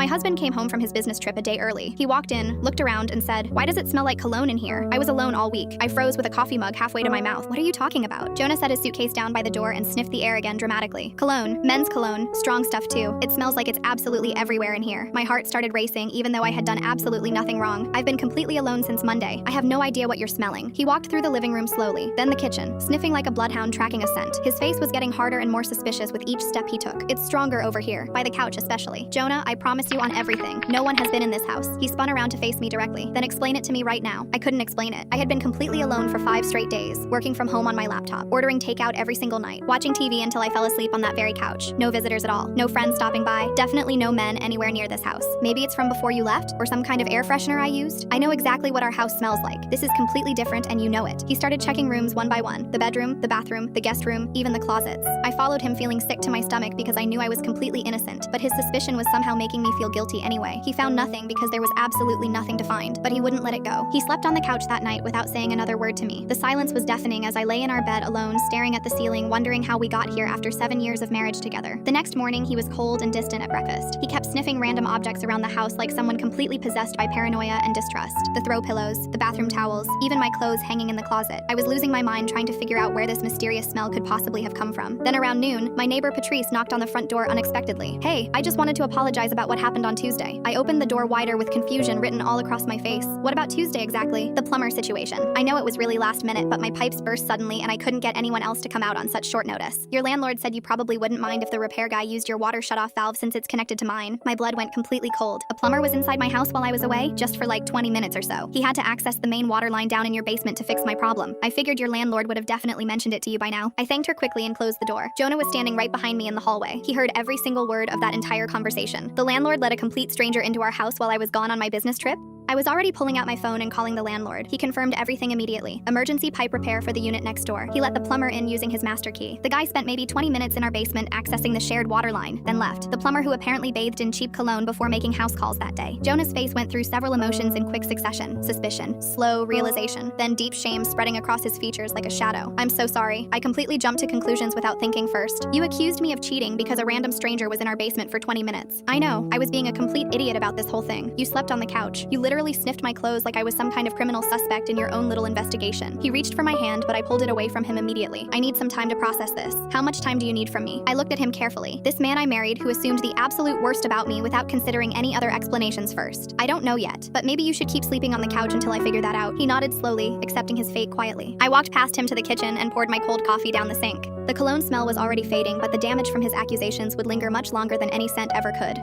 My husband came home from his business trip a day early. He walked in, looked around, and said, "Why does it smell like cologne in here?" I was alone all week. I froze with a coffee mug halfway to my mouth. "What are you talking about?" Jonah set his suitcase down by the door and sniffed the air again dramatically. "Cologne. Men's cologne. Strong stuff too. It smells like it's absolutely everywhere in here." My heart started racing even though I had done absolutely nothing wrong. "I've been completely alone since Monday. I have no idea what you're smelling." He walked through the living room slowly, then the kitchen, sniffing like a bloodhound tracking a scent. His face was getting harder and more suspicious with each step he took. "It's stronger over here, by the couch especially. Jonah, I promise you on everything. No one has been in this house." He spun around to face me directly. "Then explain it to me right now." I couldn't explain it. I had been completely alone for 5 straight days, working from home on my laptop, ordering takeout every single night, watching TV until I fell asleep on that very couch. No visitors at all. No friends stopping by. Definitely no men anywhere near this house. Maybe it's from before you left, or some kind of air freshener I used. I know exactly what our house smells like. This is completely different and you know it. He started checking rooms one by one. The bedroom, the bathroom, the guest room, even the closets. I followed him feeling sick to my stomach because I knew I was completely innocent, but his suspicion was somehow making me feel guilty anyway. He found nothing because there was absolutely nothing to find, but he wouldn't let it go. He slept on the couch that night without saying another word to me. The silence was deafening as I lay in our bed alone, staring at the ceiling, wondering how we got here after 7 years of marriage together. The next morning, he was cold and distant at breakfast. He kept sniffing random objects around the house like someone completely possessed by paranoia and distrust. The throw pillows, the bathroom towels, even my clothes hanging in the closet. I was losing my mind trying to figure out where this mysterious smell could possibly have come from. Then around noon, my neighbor Patrice knocked on the front door unexpectedly. "Hey, I just wanted to apologize about what happened on Tuesday." I opened the door wider with confusion written all across my face. "What about Tuesday exactly?" "The plumber situation. I know it was really last minute, but my pipes burst suddenly and I couldn't get anyone else to come out on such short notice. Your landlord said you probably wouldn't mind if the repair guy used your water shutoff valve since it's connected to mine." My blood went completely cold. A plumber was inside my house while I was away, just for like 20 minutes or so. He had to access the main water line down in your basement to fix my problem. I figured your landlord would have definitely mentioned it to you by now. I thanked her quickly and closed the door. Jonah was standing right behind me in the hallway. He heard every single word of that entire conversation. The landlord let a complete stranger into our house while I was gone on my business trip? I was already pulling out my phone and calling the landlord. He confirmed everything immediately. Emergency pipe repair for the unit next door. He let the plumber in using his master key. The guy spent maybe 20 minutes in our basement accessing the shared water line, then left. The plumber who apparently bathed in cheap cologne before making house calls that day. Jonah's face went through several emotions in quick succession. Suspicion, slow realization, then deep shame spreading across his features like a shadow. "I'm so sorry. I completely jumped to conclusions without thinking first. You accused me of cheating because a random stranger was in our basement for 20 minutes. I know. I was being a complete idiot about this whole thing. You slept on the couch. You literally sniffed my clothes like I was some kind of criminal suspect in your own little investigation." He reached for my hand, but I pulled it away from him immediately. "I need some time to process this." "How much time do you need from me?" I looked at him carefully. This man I married who assumed the absolute worst about me without considering any other explanations first. "I don't know yet, but maybe you should keep sleeping on the couch until I figure that out." He nodded slowly, accepting his fate quietly. I walked past him to the kitchen and poured my cold coffee down the sink. The cologne smell was already fading, but the damage from his accusations would linger much longer than any scent ever could.